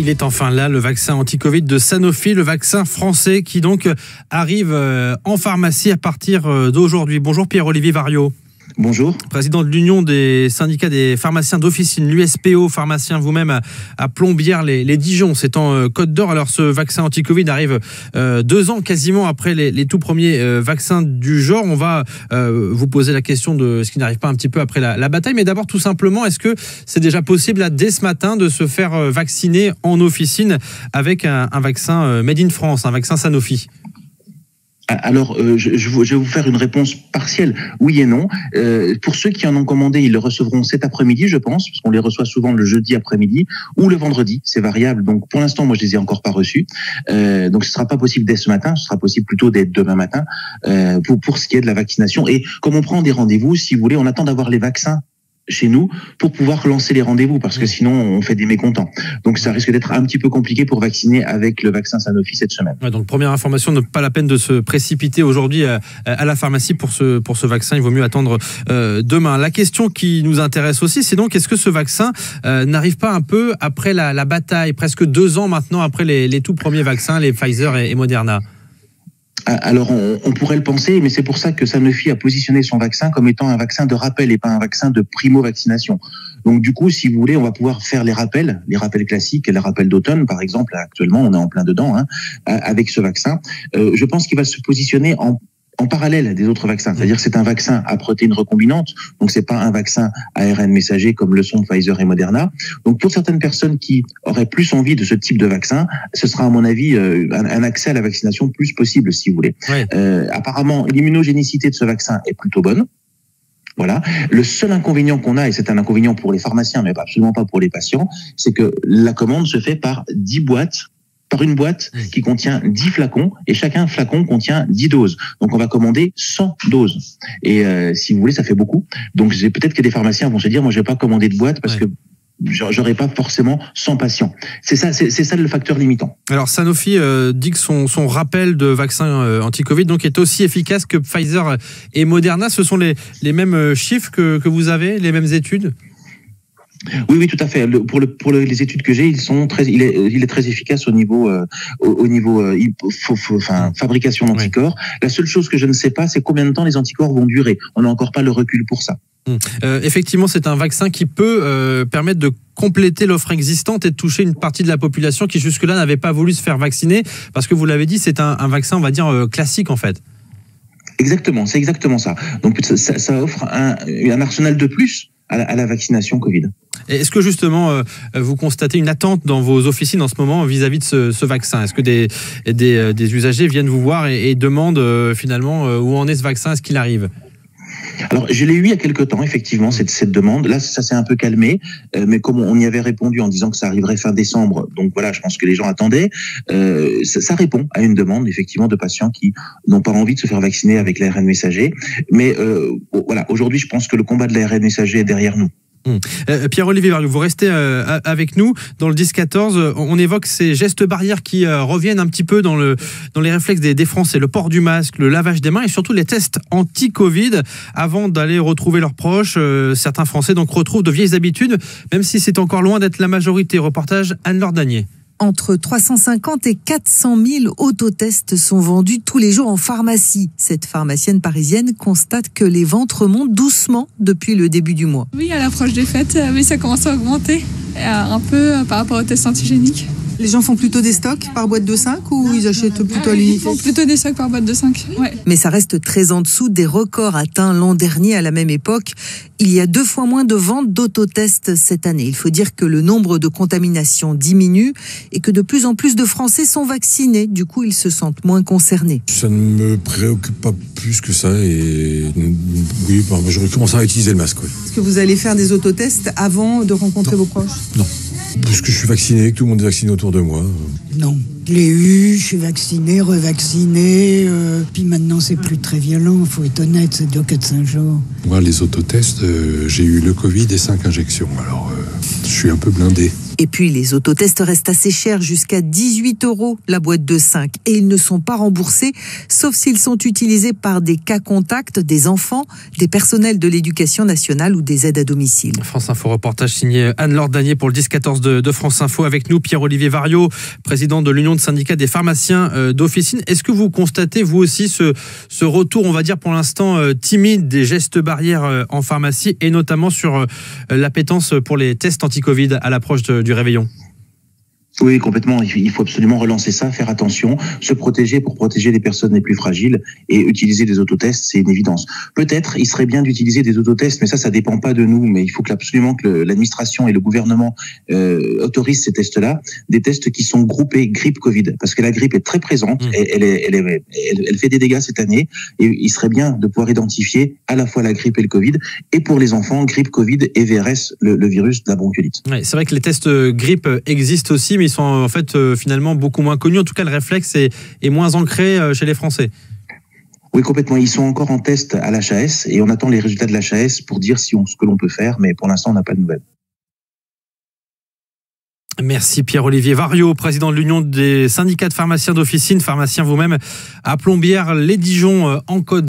Il est enfin là, le vaccin anti-Covid de Sanofi, le vaccin français qui donc arrive en pharmacie à partir d'aujourd'hui. Bonjour Pierre-Olivier Variot. Bonjour. Président de l'Union des syndicats des pharmaciens d'officine, l'USPO, pharmacien vous-même à Plombières-les-Dijon, c'est en Côte d'Or. Alors ce vaccin anti-Covid arrive 2 ans quasiment après les tout premiers vaccins du genre. On va vous poser la question de ce qui n'arrive pas un petit peu après la bataille. Mais d'abord, tout simplement, est-ce que c'est déjà possible là, dès ce matin de se faire vacciner en officine avec un vaccin Made in France, un vaccin Sanofi ? Alors, je vais vous faire une réponse partielle, oui et non. Pour ceux qui en ont commandé, ils le recevront cet après-midi, je pense, parce qu'on les reçoit souvent le jeudi après-midi ou le vendredi, c'est variable. Donc, pour l'instant, moi, je les ai encore pas reçus. Donc, ce sera pas possible dès ce matin, ce sera possible plutôt dès demain matin pour ce qui est de la vaccination. Et comme on prend des rendez-vous, si vous voulez, on attend d'avoir les vaccins chez nous pour pouvoir lancer les rendez-vous parce que sinon on fait des mécontents. Donc ça risque d'être un petit peu compliqué pour vacciner avec le vaccin Sanofi cette semaine. Ouais, donc première information, ne pas la peine de se précipiter aujourd'hui à la pharmacie pour ce vaccin, il vaut mieux attendre demain. La question qui nous intéresse aussi, c'est donc est-ce que ce vaccin n'arrive pas un peu après la bataille, presque 2 ans maintenant après les tout premiers vaccins, les Pfizer et Moderna? Alors, on pourrait le penser, mais c'est pour ça que Sanofi a positionné son vaccin comme étant un vaccin de rappel et pas un vaccin de primo-vaccination. Donc, du coup, si vous voulez, on va pouvoir faire les rappels classiques, les rappels d'automne, par exemple. Actuellement, on est en plein dedans, avec ce vaccin. Je pense qu'il va se positionner en parallèle des autres vaccins. C'est-à-dire que c'est un vaccin à protéines recombinantes, donc c'est pas un vaccin ARN messager comme le sont Pfizer et Moderna. Donc pour certaines personnes qui auraient plus envie de ce type de vaccin, ce sera à mon avis un accès à la vaccination plus possible, si vous voulez. Ouais. Apparemment, l'immunogénicité de ce vaccin est plutôt bonne. Voilà. Le seul inconvénient qu'on a, et c'est un inconvénient pour les pharmaciens, mais absolument pas pour les patients, c'est que la commande se fait par une boîte qui contient 10 flacons et chacun flacon contient 10 doses. Donc on va commander 100 doses. Et si vous voulez, ça fait beaucoup. Donc peut-être que des pharmaciens vont se dire, moi je vais pas commander de boîte parce que j'aurai pas forcément 100 patients. C'est ça le facteur limitant. Alors Sanofi dit que son rappel de vaccin anti-Covid donc est aussi efficace que Pfizer et Moderna. Ce sont les mêmes chiffres que vous avez, les mêmes études? Oui, tout à fait. Pour les études que j'ai, il est très efficace au niveau fabrication d'anticorps. La seule chose que je ne sais pas, c'est combien de temps les anticorps vont durer. On n'a encore pas le recul pour ça. Effectivement, c'est un vaccin qui peut permettre de compléter l'offre existante et de toucher une partie de la population qui jusque-là n'avait pas voulu se faire vacciner, parce que vous l'avez dit, c'est un vaccin, on va dire, classique en fait. Exactement, c'est exactement ça. Donc ça offre un arsenal de plus à la vaccination Covid. Est-ce que justement vous constatez une attente dans vos officines en ce moment vis-à-vis de ce vaccin? Est-ce que des usagers viennent vous voir et demandent finalement où en est ce vaccin? Est-ce qu'il arrive? Alors, je l'ai eu il y a quelque temps, effectivement, cette demande. Là, ça s'est un peu calmé, mais comme on y avait répondu en disant que ça arriverait fin décembre, donc voilà, je pense que les gens attendaient. Ça répond à une demande, effectivement, de patients qui n'ont pas envie de se faire vacciner avec l'ARN messager. Mais voilà, aujourd'hui, je pense que le combat de l'ARN messager est derrière nous. Pierre-Olivier Variot, vous restez avec nous dans le 10-14. On évoque ces gestes barrières qui reviennent un petit peu dans les réflexes des Français. Le port du masque, le lavage des mains et surtout les tests anti-Covid avant d'aller retrouver leurs proches. Certains Français donc retrouvent de vieilles habitudes, même si c'est encore loin d'être la majorité. Reportage Anne-Laure Danier. Entre 350 et 400 000 autotests sont vendus tous les jours en pharmacie. Cette pharmacienne parisienne constate que les ventes remontent doucement depuis le début du mois. Oui, à l'approche des fêtes, oui, ça commence à augmenter un peu par rapport aux tests antigéniques. Les gens font plutôt des stocks par boîte de 5 ou ils achètent plutôt à l'unité? Ils font plutôt des stocks par boîte de 5, ouais. Mais ça reste très en dessous des records atteints l'an dernier à la même époque. Il y a 2 fois moins de ventes d'autotests cette année. Il faut dire que le nombre de contaminations diminue et que de plus en plus de Français sont vaccinés. Du coup, ils se sentent moins concernés. Ça ne me préoccupe pas plus que ça et oui, j'aurais commencé à utiliser le masque. Oui. Est-ce que vous allez faire des autotests avant de rencontrer vos proches? Non. Parce que je suis vacciné, que tout le monde est vacciné autour de moi. Non. Je l'ai eu, je suis vacciné, revacciné. Puis maintenant, c'est plus très violent, il faut être honnête, ça dure 4-5 jours. Moi, les autotests, j'ai eu le Covid et 5 injections. Alors, je suis un peu blindé. Et puis les autotests restent assez chers, jusqu'à 18 € la boîte de 5. Et ils ne sont pas remboursés, sauf s'ils sont utilisés par des cas contacts, des enfants, des personnels de l'éducation nationale ou des aides à domicile. France Info reportage signé Anne-Laure Danier pour le 10-14 de France Info. Avec nous, Pierre-Olivier Variot, président de l'Union de syndicats des pharmaciens d'officine. Est-ce que vous constatez, vous aussi, ce retour, on va dire pour l'instant timide, des gestes barrières en pharmacie, et notamment sur l'appétence pour les tests anti-Covid à l'approche du réveillon? Oui, complètement. Il faut absolument relancer ça, faire attention, se protéger pour protéger les personnes les plus fragiles, et utiliser des autotests, c'est une évidence. Peut-être, il serait bien d'utiliser des autotests, mais ça dépend pas de nous. Mais il faut absolument que l'administration et le gouvernement autorisent ces tests-là, des tests qui sont groupés grippe-Covid, parce que la grippe est très présente, elle fait des dégâts cette année, et il serait bien de pouvoir identifier à la fois la grippe et le Covid, et pour les enfants, grippe, Covid et VRS, le virus de la bronchiolite. Ouais, c'est vrai que les tests grippe existent aussi, mais ils sont en fait finalement beaucoup moins connus. En tout cas, le réflexe est moins ancré chez les Français. Oui, complètement. Ils sont encore en test à l'HAS, et on attend les résultats de l'HAS pour dire ce que l'on peut faire, mais pour l'instant, on n'a pas de nouvelles. Merci Pierre-Olivier Variot, président de l'Union des syndicats de pharmaciens d'officine, pharmacien vous-même à Plombières-les-Dijon en Côte.